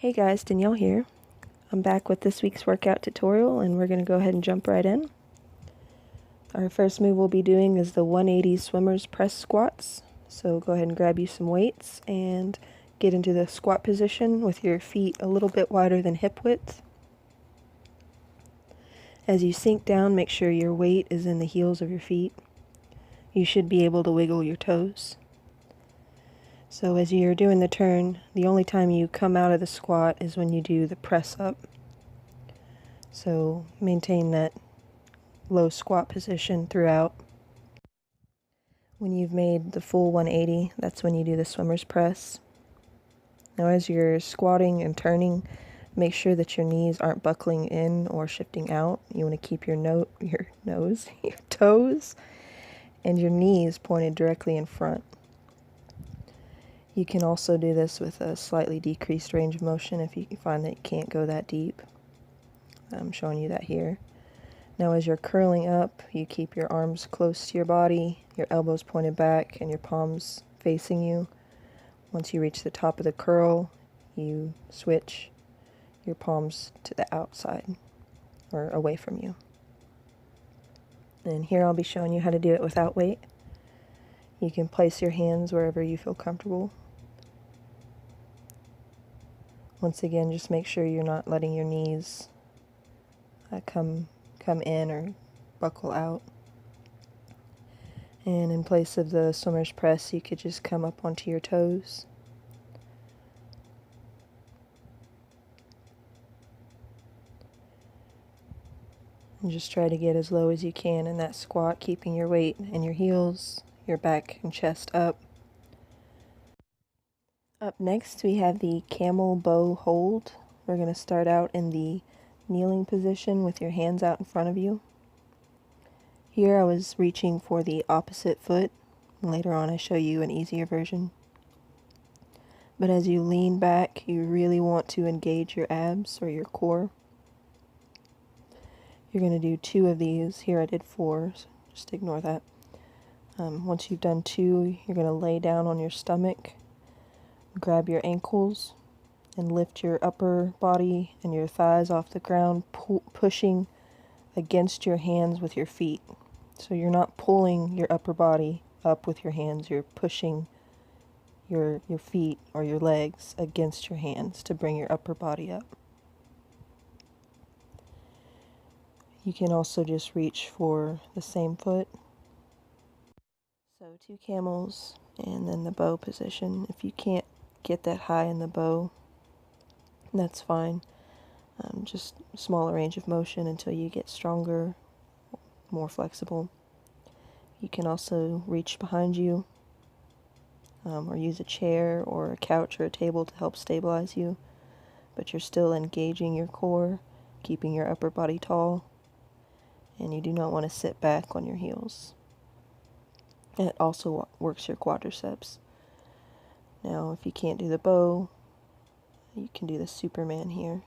Hey guys, Danielle here. I'm back with this week's workout tutorial and we're going to go ahead and jump right in. Our first move we'll be doing is the 180 swimmer's press squats. So go ahead and grab you some weights and get into the squat position with your feet a little bit wider than hip width. As you sink down, make sure your weight is in the heels of your feet. You should be able to wiggle your toes. So as you're doing the turn, the only time you come out of the squat is when you do the press up. So maintain that low squat position throughout. When you've made the full 180, that's when you do the swimmer's press. Now as you're squatting and turning, make sure that your knees aren't buckling in or shifting out. You want to keep your toes and your knees pointed directly in front. You can also do this with a slightly decreased range of motion if you find that you can't go that deep. I'm showing you that here. Now as you're curling up, you keep your arms close to your body, your elbows pointed back, and your palms facing you. Once you reach the top of the curl, you switch your palms to the outside, or away from you. And here I'll be showing you how to do it without weight. You can place your hands wherever you feel comfortable. Once again, just make sure you're not letting your knees come in or buckle out. And in place of the swimmer's press, you could just come up onto your toes. And just try to get as low as you can in that squat, keeping your weight in your heels, your back and chest up. Up next, we have the Camel Bow Hold. We're going to start out in the kneeling position with your hands out in front of you. Here I was reaching for the opposite foot. Later on I show you an easier version. But as you lean back, you really want to engage your abs or your core. You're going to do 2 of these. Here I did 4, so just ignore that. Once you've done 2, you're going to lay down on your stomach, grab your ankles, and lift your upper body and your thighs off the ground, pushing against your hands with your feet. So you're not pulling your upper body up with your hands, you're pushing your feet or your legs against your hands to bring your upper body up. You can also just reach for the same foot. So 2 camels and then the bow position. If you can't get that high in the bow, that's fine. Just smaller range of motion until you get stronger, more flexible. You can also reach behind you or use a chair or a couch or a table to help stabilize you, but you're still engaging your core, keeping your upper body tall, and you do not want to sit back on your heels. It also works your quadriceps. Now if you can't do the bow, you can do the Superman here.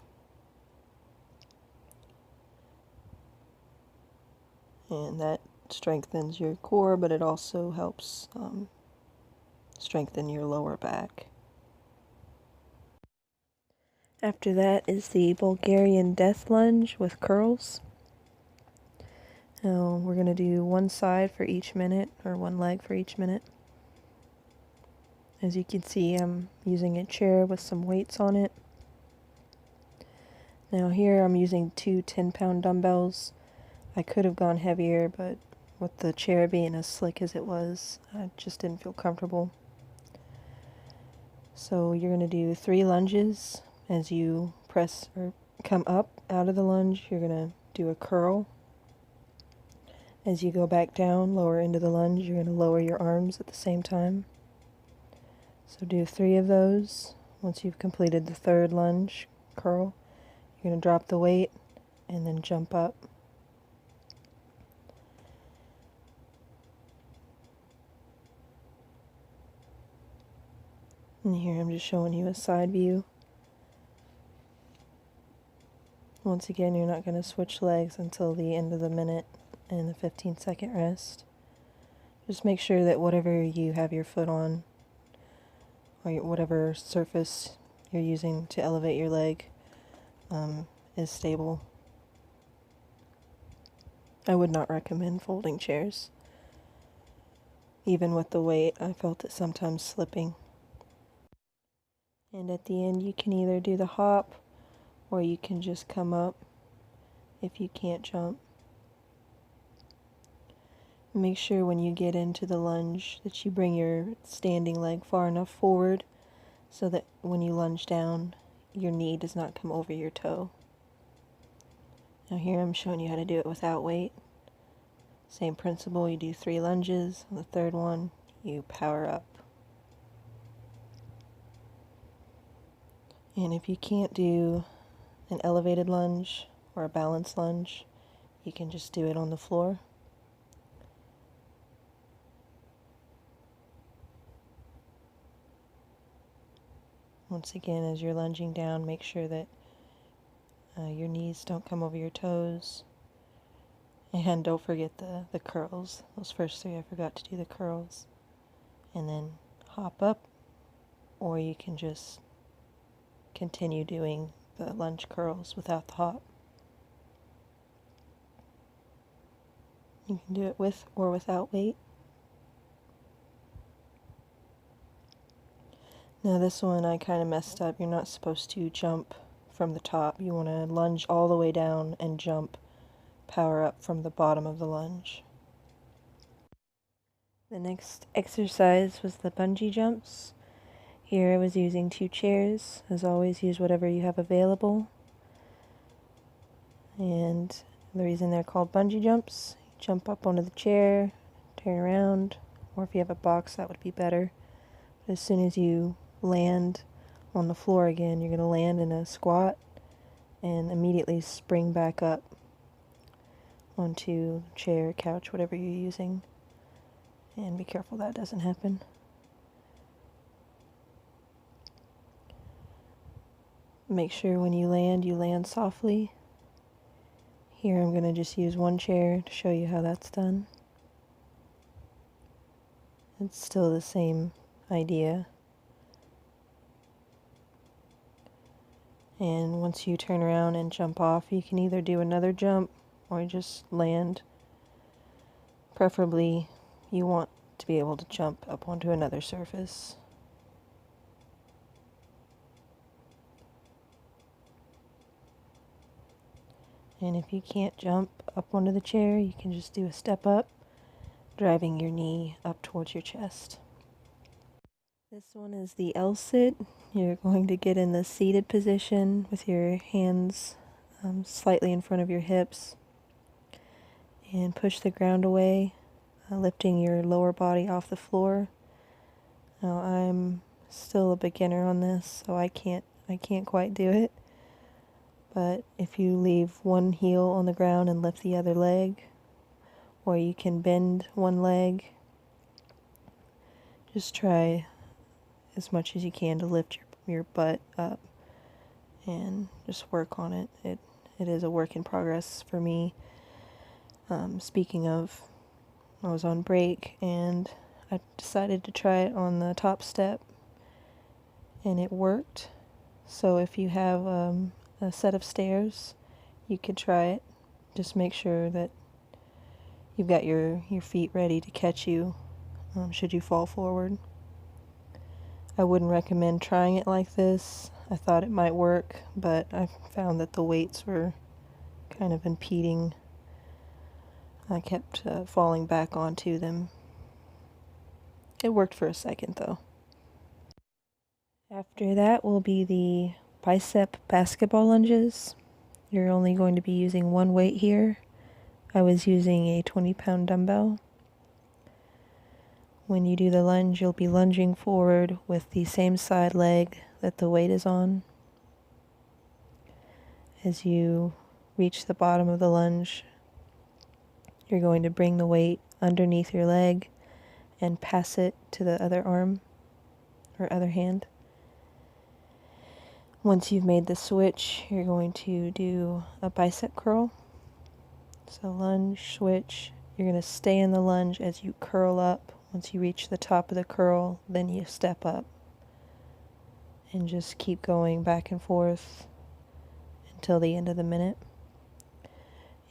And that strengthens your core, but it also helps strengthen your lower back. After that is the Bulgarian death lunge with curls. Now we're going to do one side for each minute, or one leg for each minute. As you can see, I'm using a chair with some weights on it. Now here I'm using 2 10-pound dumbbells. I could have gone heavier, but with the chair being as slick as it was, I just didn't feel comfortable. So you're going to do 3 lunges. As you press or come up out of the lunge, you're going to do a curl. As you go back down, lower into the lunge, you're going to lower your arms at the same time. So do 3 of those. Once you've completed the 3rd lunge, curl, you're going to drop the weight and then jump up. And here I'm just showing you a side view. Once again, you're not going to switch legs until the end of the minute and the 15-second rest. Just make sure that whatever you have your foot on, or whatever surface you're using to elevate your leg is stable. I would not recommend folding chairs. Even with the weight, I felt it sometimes slipping. And at the end, you can either do the hop, or you can just come up if you can't jump. Make sure when you get into the lunge that you bring your standing leg far enough forward so that when you lunge down, your knee does not come over your toe. Now here I'm showing you how to do it without weight. Same principle, you do 3 lunges. On the third one, you power up. And if you can't do an elevated lunge or a balanced lunge, you can just do it on the floor. Once again, as you're lunging down, make sure that your knees don't come over your toes. And don't forget the curls. Those first 3, I forgot to do the curls. And then hop up, or you can just continue doing the lunge curls without the hop. You can do it with or without weight. Now this one I kind of messed up. You're not supposed to jump from the top. You want to lunge all the way down and jump, power up from the bottom of the lunge. The next exercise was the bungee jumps. Here I was using 2 chairs. As always, use whatever you have available. And the reason they're called bungee jumps, you jump up onto the chair, turn around, or if you have a box that would be better. But as soon as you land on the floor again, you're going to land in a squat and immediately spring back up onto chair, couch, whatever you're using. And be careful that doesn't happen. Make sure when you land softly. Here I'm going to just use 1 chair to show you how that's done. It's still the same idea. And once you turn around and jump off, you can either do another jump or just land. Preferably, you want to be able to jump up onto another surface. And if you can't jump up onto the chair, you can just do a step up, driving your knee up towards your chest. This one is the Lsit. You're going to get in the seated position with your hands slightly in front of your hips and push the ground away, lifting your lower body off the floor. Now I'm still a beginner on this, so I can't quite do it. But if you leave one heel on the ground and lift the other leg, or you can bend one leg, just try as much as you can to lift your butt up and just work on it. It is a work in progress for me. Speaking of, I was on break and I decided to try it on the top step and it worked. So if you have a set of stairs, you could try it. Just make sure that you've got your feet ready to catch you should you fall forward. I wouldn't recommend trying it like this. I thought it might work, but I found that the weights were kind of impeding. I kept falling back onto them. It worked for a second though. After that will be the bicep basketball lunges. You're only going to be using 1 weight here. I was using a 20-pound dumbbell. When you do the lunge, you'll be lunging forward with the same side leg that the weight is on. As you reach the bottom of the lunge, you're going to bring the weight underneath your leg and pass it to the other arm or other hand. Once you've made the switch, you're going to do a bicep curl. So lunge, switch. You're going to stay in the lunge as you curl up. Once you reach the top of the curl, then you step up. and just keep going back and forth until the end of the minute.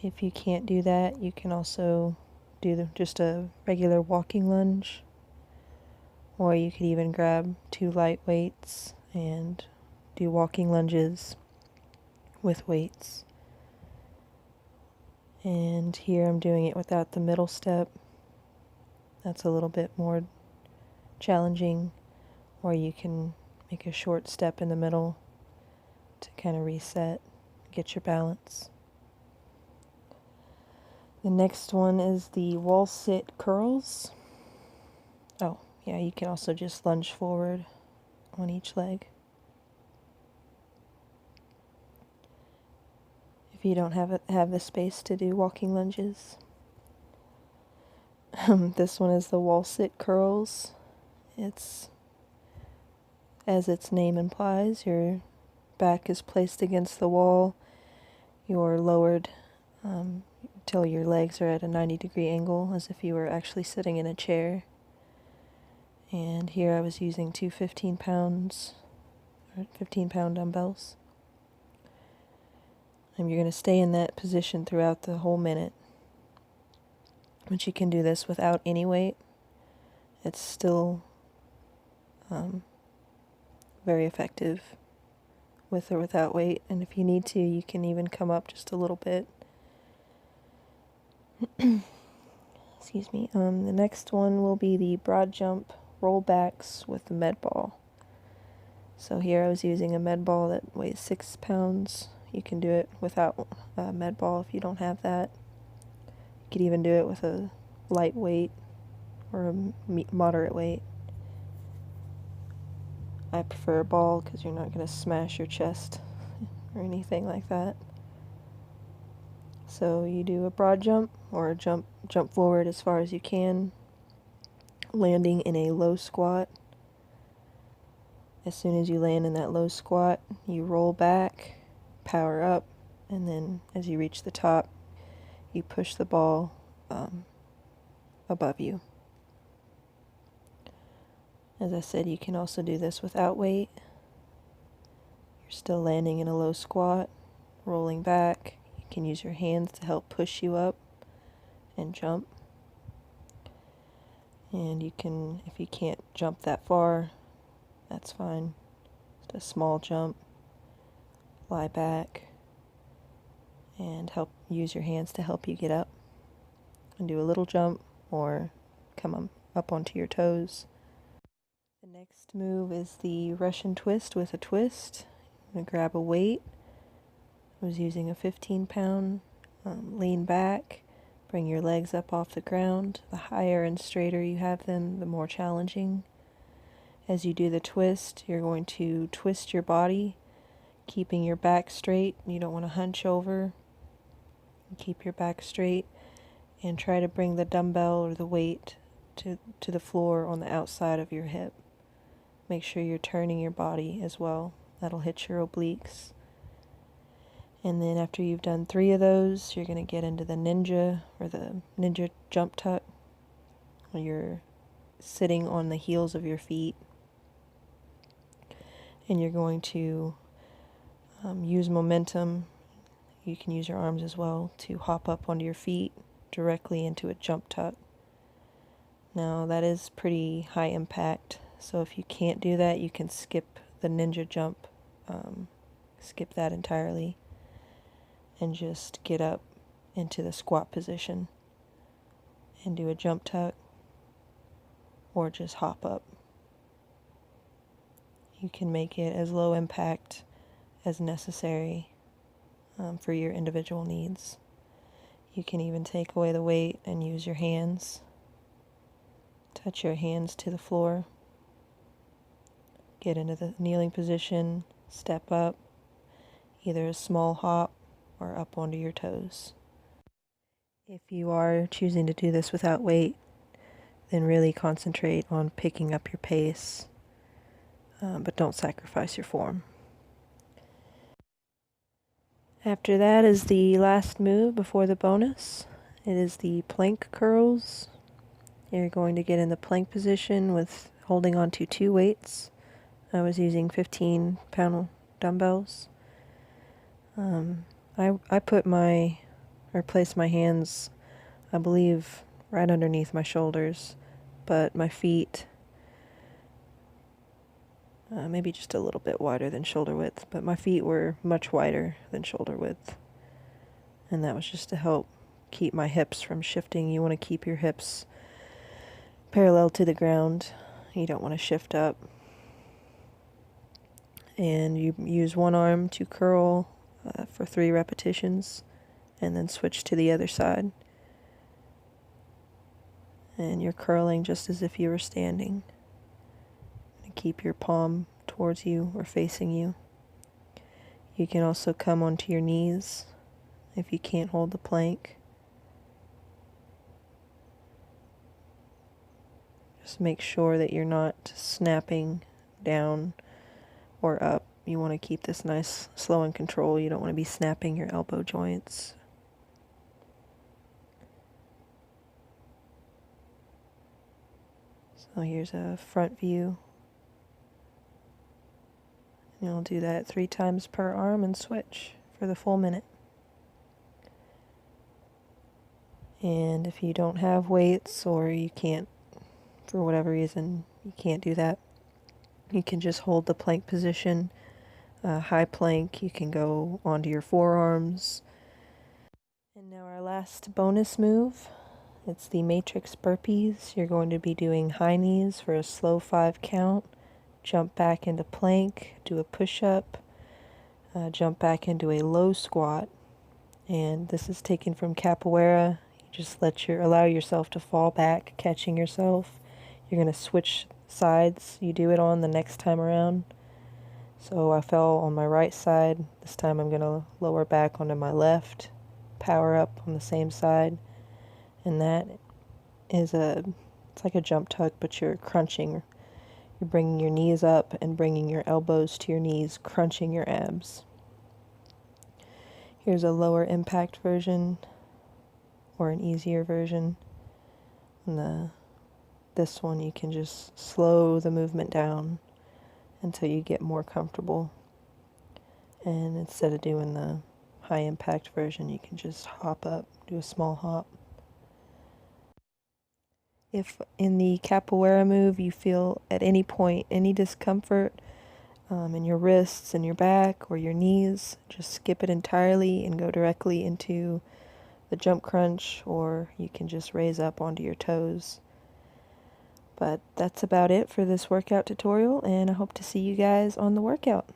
If you can't do that, you can also do just a regular walking lunge, or you could even grab 2 light weights and do walking lunges with weights. And here I'm doing it without the middle step. That's a little bit more challenging, or you can make a short step in the middle to kind of reset, get your balance. The next one is the Lsit curls. Oh, yeah, you can also just lunge forward on each leg. If you don't have the space to do walking lunges. This one is the Lsit curls. It's, as its name implies, your back is placed against the wall. You're lowered till your legs are at a 90-degree angle, as if you were actually sitting in a chair. And here I was using 2 15-pound dumbbells. And you're going to stay in that position throughout the whole minute. But you can do this without any weight. It's still very effective with or without weight. And if you need to, you can even come up just a little bit. Excuse me. The next one will be the broad jump rollbacks with the med ball. So here I was using a med ball that weighs 6 pounds. You can do it without a med ball if you don't have that. You could even do it with a light weight or a moderate weight. I prefer a ball because you're not going to smash your chest or anything like that. So you do a broad jump or a jump forward as far as you can, landing in a low squat. As soon as you land in that low squat, you roll back, power up, and then as you reach the top, you push the ball above you. As I said, you can also do this without weight. You're still landing in a low squat, rolling back. You can use your hands to help push you up and jump. And you can, if you can't jump that far, that's fine. Just a small jump, lie back, and use your hands to help you get up. And do a little jump or come up onto your toes. The next move is the Russian twist with a twist. I'm going to grab a weight. I was using a 15-pound. Lean back, bring your legs up off the ground. The higher and straighter you have them, the more challenging. As you do the twist, you're going to twist your body, keeping your back straight. You don't want to hunch over. Keep your back straight and try to bring the dumbbell or the weight to the floor on the outside of your hip. Make sure you're turning your body as well. That'll hit your obliques. And then after you've done 3 of those, you're going to get into the ninja or the ninja jump tuck, where you're sitting on the heels of your feet. And you're going to use momentum. You can use your arms as well to hop up onto your feet directly into a jump tuck. Now that is pretty high impact, so if you can't do that, you can skip the ninja jump, skip that entirely, and just get up into the squat position and do a jump tuck or just hop up. You can make it as low impact as necessary for your individual needs. You can even take away the weight and use your hands. Touch your hands to the floor. Get into the kneeling position, step up, either a small hop or up onto your toes. If you are choosing to do this without weight, then really concentrate on picking up your pace, but don't sacrifice your form. After that is the last move before the bonus. It is the plank curls. You're going to get in the plank position with holding on to 2 weights. I was using 15-pound dumbbells. I placed my hands, I believe, right underneath my shoulders, but my feet, maybe just a little bit wider than shoulder width, but my feet were much wider than shoulder width. And that was just to help keep my hips from shifting. You want to keep your hips parallel to the ground. You don't want to shift up. And you use one arm to curl for 3 repetitions, and then switch to the other side. And you're curling just as if you were standing. And keep your palm towards you or facing you. You can also come onto your knees if you can't hold the plank. Just make sure that you're not snapping down or up. You want to keep this nice, slow and control. You don't want to be snapping your elbow joints. So here's a front view. And you'll do that 3 times per arm and switch for the full minute. And if you don't have weights, or you can't, for whatever reason, you can't do that, you can just hold the plank position, high plank. You can go onto your forearms. And now our last bonus move, it's the matrix burpees. You're going to be doing high knees for a slow 5 count, jump back into plank, do a push-up, jump back into a low squat. And this is taken from Capoeira. You just allow yourself to fall back, catching yourself. You're going to switch sides you do it on the next time around. So I fell on my right side. This time I'm going to lower back onto my left, power up on the same side. And that is it's like a jump tuck, but you're crunching. You're bringing your knees up and bringing your elbows to your knees, crunching your abs. Here's a lower impact version, or an easier version. And this one you can just slow the movement down until you get more comfortable. And instead of doing the high impact version, you can just hop up, do a small hop. If in the Capoeira move you feel at any point any discomfort in your wrists and your back or your knees, just skip it entirely and go directly into the jump crunch, or you can just raise up onto your toes. But that's about it for this workout tutorial, and I hope to see you guys on the workout.